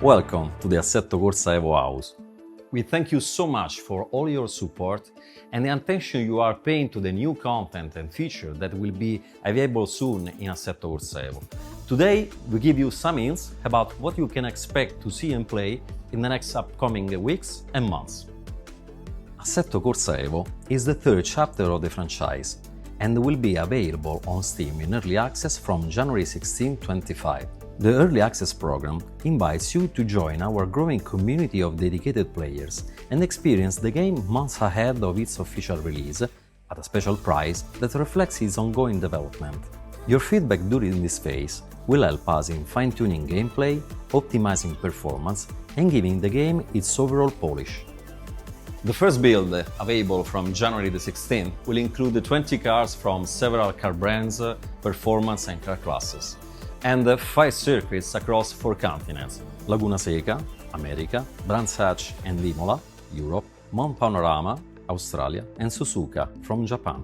Welcome to the Assetto Corsa EVO house. We thank you so much for all your support and the attention you are paying to the new content and features that will be available soon in Assetto Corsa EVO. Today, we give you some hints about what you can expect to see and play in the next upcoming weeks and months. Assetto Corsa EVO is the third chapter of the franchise and will be available on Steam in early access from January 16, 2025. The Early Access program invites you to join our growing community of dedicated players and experience the game months ahead of its official release at a special price that reflects its ongoing development. Your feedback during this phase will help us in fine-tuning gameplay, optimizing performance, and giving the game its overall polish. The first build, available from January the 16th, will include 20 cars from several car brands, performance and car classes, and 5 circuits across 4 continents: Laguna Seca, America, Brands Hatch and Imola, Europe, Mount Panorama, Australia, and Suzuka from Japan.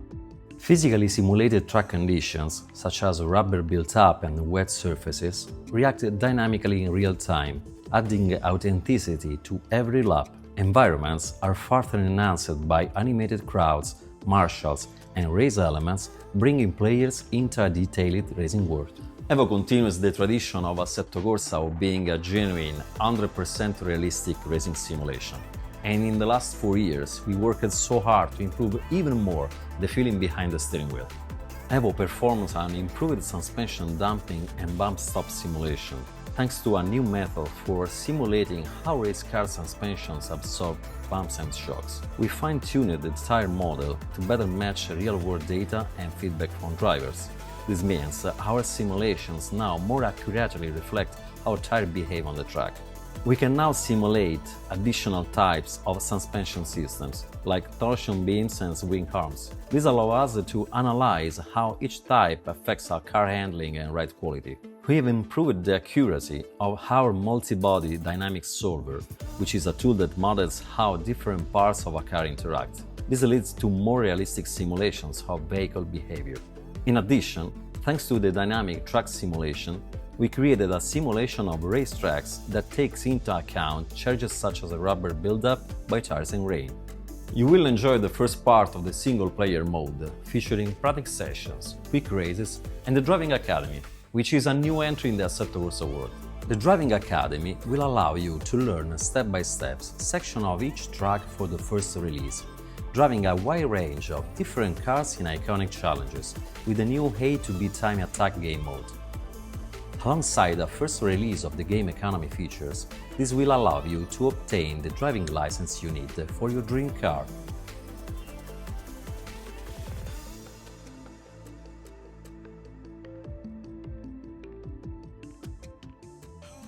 Physically simulated track conditions, such as rubber built-up and wet surfaces, react dynamically in real time, adding authenticity to every lap. Environments are further enhanced by animated crowds, marshals, and race elements, bringing players into a detailed racing world. EVO continues the tradition of Assetto Corsa of being a genuine, 100% realistic racing simulation. And in the last 4 years, we worked so hard to improve even more the feeling behind the steering wheel. EVO performs an improved suspension damping and bump stop simulation, thanks to a new method for simulating how race car suspensions absorb bumps and shocks. We fine-tuned the tire model to better match real-world data and feedback from drivers. This means our simulations now more accurately reflect how tires behave on the track. We can now simulate additional types of suspension systems, like torsion beams and swing arms. This allows us to analyze how each type affects our car handling and ride quality. We have improved the accuracy of our multi-body dynamics solver, which is a tool that models how different parts of a car interact. This leads to more realistic simulations of vehicle behavior. In addition, thanks to the dynamic track simulation, we created a simulation of racetracks that takes into account charges such as a rubber buildup by tires and rain. You will enjoy the first part of the single-player mode, featuring practice sessions, quick races, and the Driving Academy, which is a new entry in the Assetto Corsa world. The Driving Academy will allow you to learn step-by-step sections of each track for the first release, driving a wide range of different cars in iconic challenges with the new A to B time attack game mode. Alongside the first release of the game economy features, this will allow you to obtain the driving license you need for your dream car.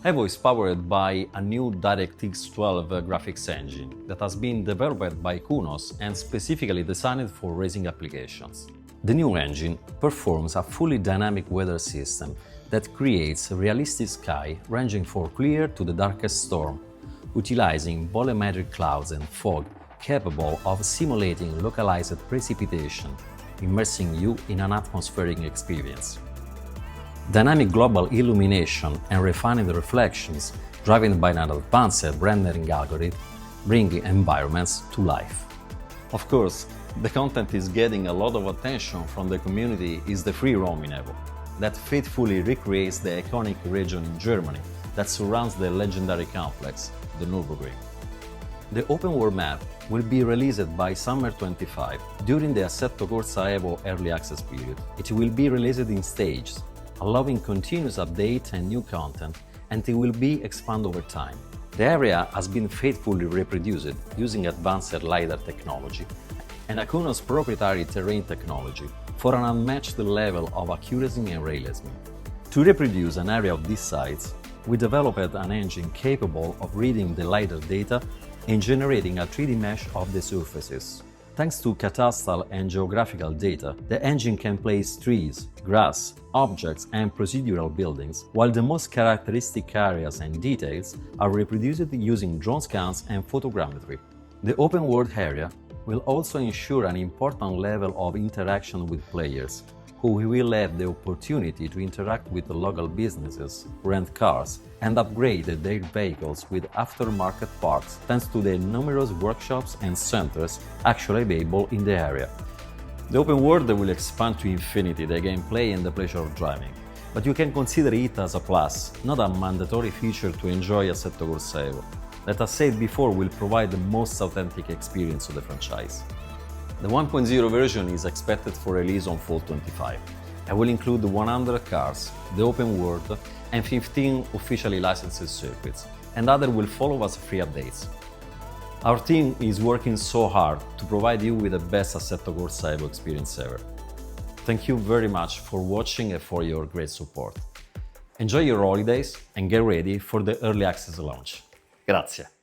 EVO is powered by a new DirectX 12 graphics engine that has been developed by KUNOS and specifically designed for racing applications. The new engine performs a fully dynamic weather system that creates a realistic sky ranging from clear to the darkest storm, utilizing volumetric clouds and fog capable of simulating localized precipitation, immersing you in an atmospheric experience. Dynamic global illumination and refined reflections, driven by an advanced rendering algorithm, bring environments to life. Of course, the content is getting a lot of attention from the community is the free roaming EVO, that faithfully recreates the iconic region in Germany that surrounds the legendary complex, the Nürburgring. The open world map will be released by summer 25 during the Assetto Corsa EVO early access period. It will be released in stages, allowing continuous update and new content, and it will be expanded over time. The area has been faithfully reproduced using advanced LiDAR technology and a KUNOS proprietary terrain technology for an unmatched level of accuracy and realism. To reproduce an area of this size, we developed an engine capable of reading the LiDAR data and generating a 3D mesh of the surfaces. Thanks to cadastral and geographical data, the engine can place trees, grass, objects and procedural buildings, while the most characteristic areas and details are reproduced using drone scans and photogrammetry. The open world area will also ensure an important level of interaction with players, we will have the opportunity to interact with the local businesses, rent cars, and upgrade their vehicles with aftermarket parts thanks to the numerous workshops and centers actually available in the area. The open world will expand to infinity the gameplay and the pleasure of driving, but you can consider it as a plus, not a mandatory feature to enjoy Assetto Corsa EVO, that as said before will provide the most authentic experience of the franchise. The 1.0 version is expected for release on fall 25 and will include 100 cars, the open world, and 15 officially licensed circuits, and others will follow as free updates. Our team is working so hard to provide you with the best Assetto Corsa EVO experience ever. Thank you very much for watching and for your great support. Enjoy your holidays and get ready for the early access launch. Grazie!